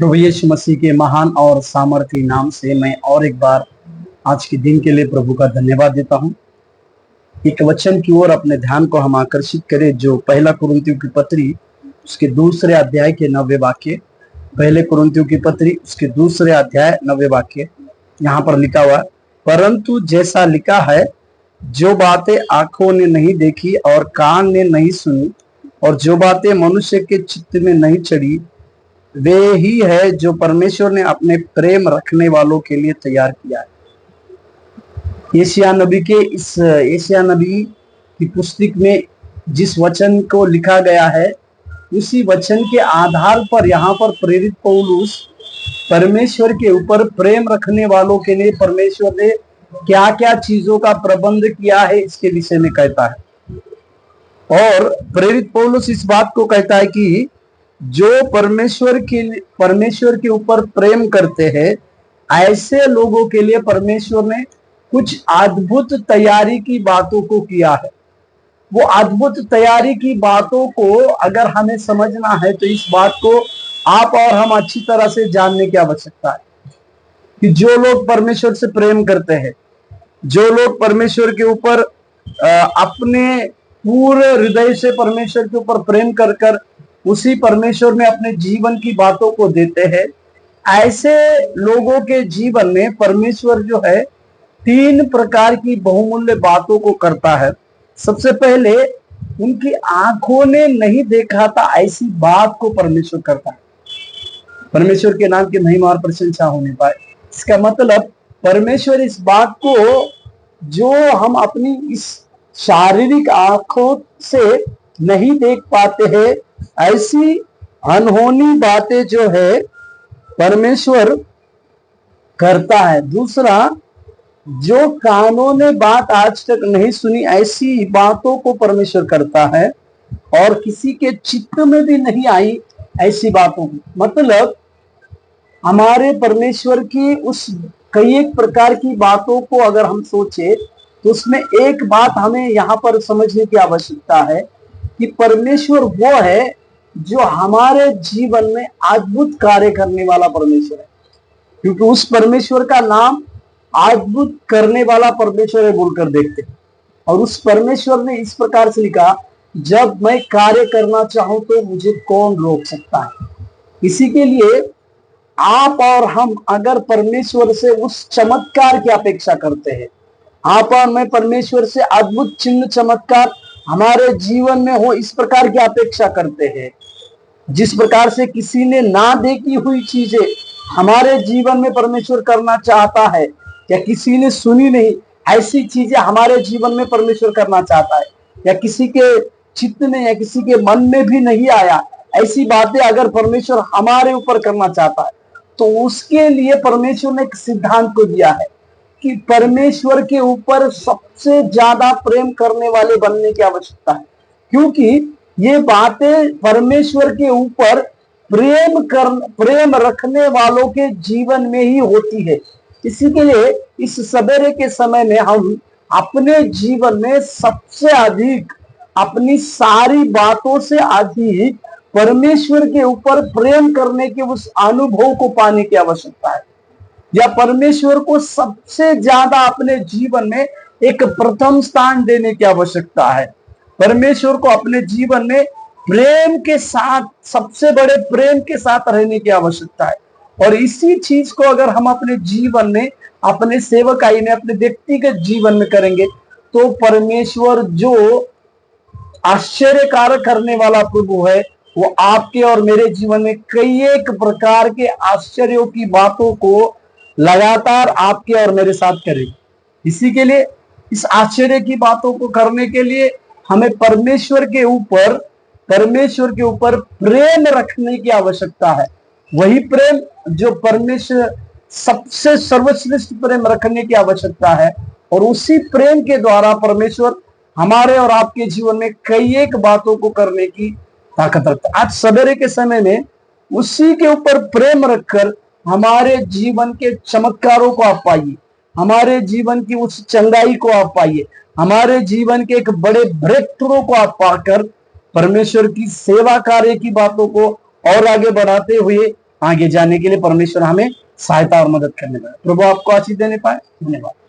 प्रभु यीशु मसीह के महान और सामर्थी नाम से मैं और एक बार आज के दिन के लिए प्रभु का धन्यवाद देता हूं। एक वचन की ओर अपने ध्यान को हम आकर्षित करें जो पहला कुरिन्थियों की पत्री उसके दूसरे अध्याय के 90 वाक्य, पहले कुरिन्थियों की पत्री उसके दूसरे अध्याय 90 वाक्य। यहाँ पर लिखा हुआ, परंतु जैसा लिखा है, जो बातें आंखों ने नहीं देखी और कान ने नहीं सुनी और जो बातें मनुष्य के चित्त में नहीं चढ़ी, वे ही है जो परमेश्वर ने अपने प्रेम रखने वालों के लिए तैयार किया है। यशायाह नबी की पुस्तक में जिस वचन को लिखा गया है, उसी वचन के आधार पर यहाँ पर प्रेरित पौलुस परमेश्वर के ऊपर प्रेम रखने वालों के लिए परमेश्वर ने क्या क्या चीजों का प्रबंध किया है इसके विषय में कहता है। और प्रेरित पौलुस इस बात को कहता है कि जो परमेश्वर के ऊपर प्रेम करते हैं, ऐसे लोगों के लिए परमेश्वर ने कुछ अद्भुत तैयारी की बातों को किया है। वो अद्भुत तैयारी की बातों को अगर हमें समझना है तो इस बात को आप और हम अच्छी तरह से जानने की आवश्यकता है कि जो लोग परमेश्वर से प्रेम करते हैं, जो लोग परमेश्वर के ऊपर अपने पूरे हृदय से परमेश्वर के ऊपर प्रेम कर कर उसी परमेश्वर में अपने जीवन की बातों को देते हैं, ऐसे लोगों के जीवन में परमेश्वर जो है 3 प्रकार की बहुमूल्य बातों को करता है। सबसे पहले उनकी आंखों ने नहीं देखा था ऐसी बात को परमेश्वर करता है। परमेश्वर के नाम की महिमा और प्रशंसा होने पाए। इसका मतलब परमेश्वर इस बात को जो हम अपनी इस शारीरिक आंखों से नहीं देख पाते हैं, ऐसी अनहोनी बातें जो है परमेश्वर करता है। दूसरा, जो कानों ने बात आज तक नहीं सुनी ऐसी बातों को परमेश्वर करता है और किसी के चित्त में भी नहीं आई ऐसी बातों को। मतलब हमारे परमेश्वर की उस कई एक प्रकार की बातों को अगर हम सोचे तो उसमें एक बात हमें यहाँ पर समझने की आवश्यकता है कि परमेश्वर वो है जो हमारे जीवन में अद्भुत कार्य करने वाला परमेश्वर है। क्योंकि उस परमेश्वर का नाम अद्भुत करने वाला परमेश्वर है बोलकर देखते हैं। और उस परमेश्वर ने इस प्रकार से लिखा, जब मैं कार्य करना चाहूं तो मुझे कौन रोक सकता है। इसी के लिए आप और हम अगर परमेश्वर से उस चमत्कार की अपेक्षा करते हैं, आप और मैं परमेश्वर से अद्भुत चिन्ह चमत्कार हमारे जीवन में हो इस प्रकार की अपेक्षा करते हैं, जिस प्रकार से किसी ने ना देखी हुई चीजें हमारे जीवन में परमेश्वर करना चाहता है, या किसी ने सुनी नहीं ऐसी चीजें हमारे जीवन में परमेश्वर करना चाहता है, या किसी के चित्त में या किसी के मन में भी नहीं आया ऐसी बातें अगर परमेश्वर हमारे ऊपर करना चाहता है, तो उसके लिए परमेश्वर ने एक सिद्धांत को दिया है कि परमेश्वर के ऊपर सबसे ज्यादा प्रेम करने वाले बनने की आवश्यकता है। क्योंकि ये बातें परमेश्वर के ऊपर प्रेम रखने वालों के जीवन में ही होती है। इसी के लिए इस सवेरे के समय में हम अपने जीवन में सबसे अधिक अपनी सारी बातों से अधिक परमेश्वर के ऊपर प्रेम करने के उस अनुभव को पाने की आवश्यकता है, या परमेश्वर को सबसे ज्यादा अपने जीवन में एक प्रथम स्थान देने की आवश्यकता है। परमेश्वर को अपने जीवन में प्रेम के साथ, सबसे बड़े प्रेम के साथ रहने की आवश्यकता है। और इसी चीज को अगर हम अपने जीवन में, अपने सेवकाई में, अपने व्यक्तिगत जीवन में करेंगे तो परमेश्वर जो आश्चर्य कार्य करने वाला प्रभु है, वो आपके और मेरे जीवन में कई एक प्रकार के आश्चर्यों की बातों को लगातार आपके और मेरे साथ करेगी। इसी के लिए इस आश्चर्य की बातों को करने के लिए हमें परमेश्वर के ऊपर प्रेम रखने की आवश्यकता है। वही प्रेम जो परमेश्वर सबसे सर्वश्रेष्ठ प्रेम रखने की आवश्यकता है, और उसी प्रेम के द्वारा परमेश्वर हमारे और आपके जीवन में कई एक बातों को करने की ताकत रखता है। आज सवेरे के समय में उसी के ऊपर प्रेम रखकर हमारे जीवन के चमत्कारों को आप पाइए, हमारे जीवन की उस चंगाई को आप पाइए, हमारे जीवन के एक बड़े ब्रेक थ्रू को आप पाकर परमेश्वर की सेवा कार्य की बातों को और आगे बढ़ाते हुए आगे जाने के लिए परमेश्वर हमें सहायता और मदद करने पाए। प्रभु आपको आशीष देने पाए। धन्यवाद।